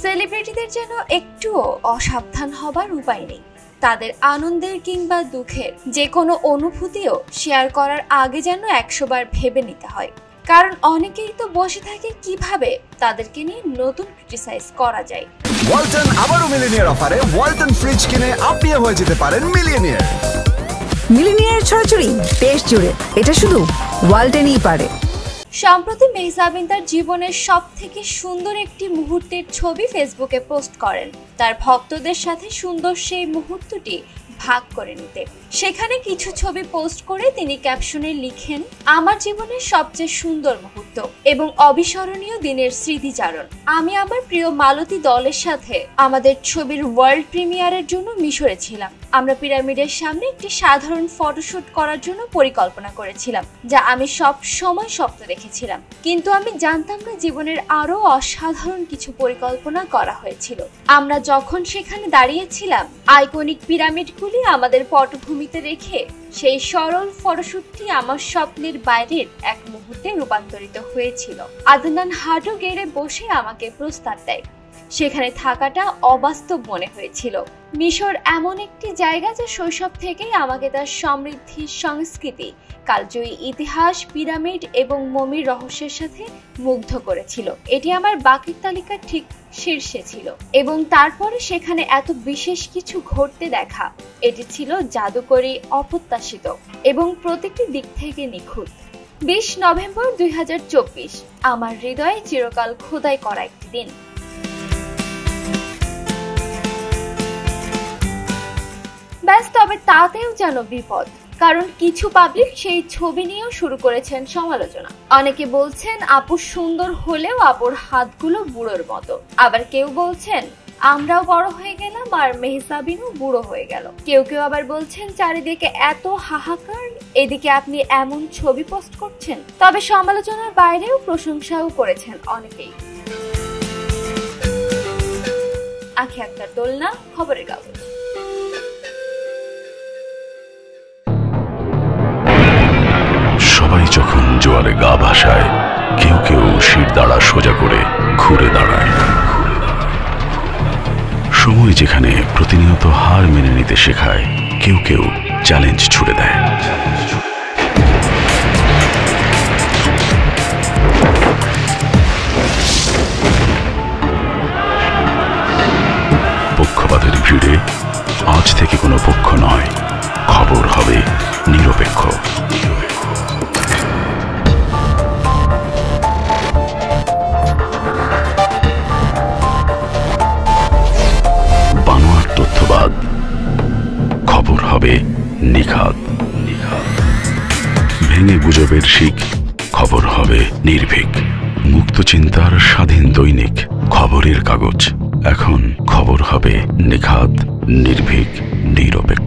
সেলিব্রিটিদের যেন একটুও অসাবধান হবার উপায় নেই। তাদের আনন্দের কিংবা দুঃখের যে কোনো অনুভূতিও শেয়ার করার আগে যেন 100 বার ভেবে নিতে হয়। কারণ অনেকেই তো বসে থাকে কিভাবে তাদেরকে নিয়ে নতুন ক্রিটিসাইজ করা যায়। ওয়ালটন আবারও মিলিনিয়ার অফারে ওয়ালটন ফ্রিজ কিনে আপনিও হয়ে যেতে পারেন মিলিয়নিয়ার। মিলিনিয়ার ছড়াছড়ি দেশ জুড়ে, এটা শুধু ওয়ালটনই পারে। সম্প্রতি মেহজাবিন তার জীবনের সবথেকে সুন্দর একটি মুহূর্তের ছবি ফেসবুকে পোস্ট করেন, তার ভক্তদের সাথে সুন্দর সেই মুহূর্তটি ভাগ করে নিতে। সেখানে কিছু ছবি পোস্ট করে তিনি ক্যাপশনে লিখেন, আমার জীবনের সবচেয়ে সুন্দর মুহূর্ত এবং অবিস্মরণীয় দিনের স্মৃতিচারণ। আমি আমার প্রিয় মালতী দলের সাথে আমাদের ছবির ওয়ার্ল্ড প্রিমিয়ারের জন্য মিশরে ছিলাম। আমরা পিরামিডের সামনে একটি সাধারণ ফটোশুট করার জন্য পরিকল্পনা করেছিলাম, যা আমি সব সময় স্বপ্ন দেখেছিলাম। কিন্তু আমি জানতাম না জীবনের আরো অসাধারণ কিছু পরিকল্পনা করা হয়েছিল। আমরা যখন সেখানে দাঁড়িয়েছিলাম, আইকনিক পিরামিডগুলি আমাদের পটভূমিতে রেখে সেই সরল ফটোশুটটি আমার স্বপ্নের বাইরের এক মুহূর্তে রূপান্তরিত হয়েছিল। আদনান হাঁটু গেড়ে বসে আমাকে প্রস্তাব দেয়। সেখানে থাকাটা অবাস্তব মনে হয়েছিল। মিশর এমন একটি জায়গা যা শৈশব থেকেই আমাকে তার সমৃদ্ধি, সংস্কৃতি, কালজয়ী ইতিহাস, পিরামিড এবং মমির রহস্যের সাথে মুগ্ধ করেছিল। এটি আমার বাকির তালিকার ঠিক শীর্ষে ছিল এবং তারপরে সেখানে এত বিশেষ কিছু ঘটতে দেখা, এটি ছিল জাদুকরী, অপ্রত্যাশিত এবং প্রতিটি দিক থেকে নিখুঁত। 20 নভেম্বর 2024 আমার হৃদয়ে চিরকাল খোদাই করা একটি দিন। ব্যাস, তবে তাতেও যেন বিপদ, কারণ কিছু পাবলিক সেই ছবি নিয়েও শুরু করেছেন সমালোচনা। অনেকে বলছেন আপু সুন্দর হলেও আপুর হাতগুলো বুড়োর মতো, আবার কেউ বলছেন আমরাও বড় হয়ে গেলাম আর মেহজাবিনও বুড়ো হয়ে গেল। কেউ কেউ আবার বলছেন চারিদিকে এত হাহাকার, এদিকে আপনি এমন ছবি পোস্ট করছেন। তবে সমালোচনার বাইরেও প্রশংসাও করেছেন অনেকেই। আখি আক্তার, দোলনা, খবরের কাগজ। সবাই যখন জোয়ারে গা ভাসায়, কেউ কেউ শির দাঁড়া সোজা করে ঘুরে দাঁড়ায়। সময় যেখানে প্রতিনিয়ত হার মেনে নিতে শেখায়, কেউ কেউ চ্যালেঞ্জ ছুড়ে দেয়। পক্ষপাতের ভিড়ে আজ থেকে কোনো পক্ষ নয়, খবর হবে নিরপেক্ষ। বানোয়াট তথ্যবাদ, খবর হবে নিখাত। ভেঙে গুজবের শিক, খবর হবে নির্ভীক। মুক্ত চিন্তার স্বাধীন দৈনিক খবরের কাগজ। এখন খবর হবে নিখাত, নির্ভীক, নিরপেক্ষ।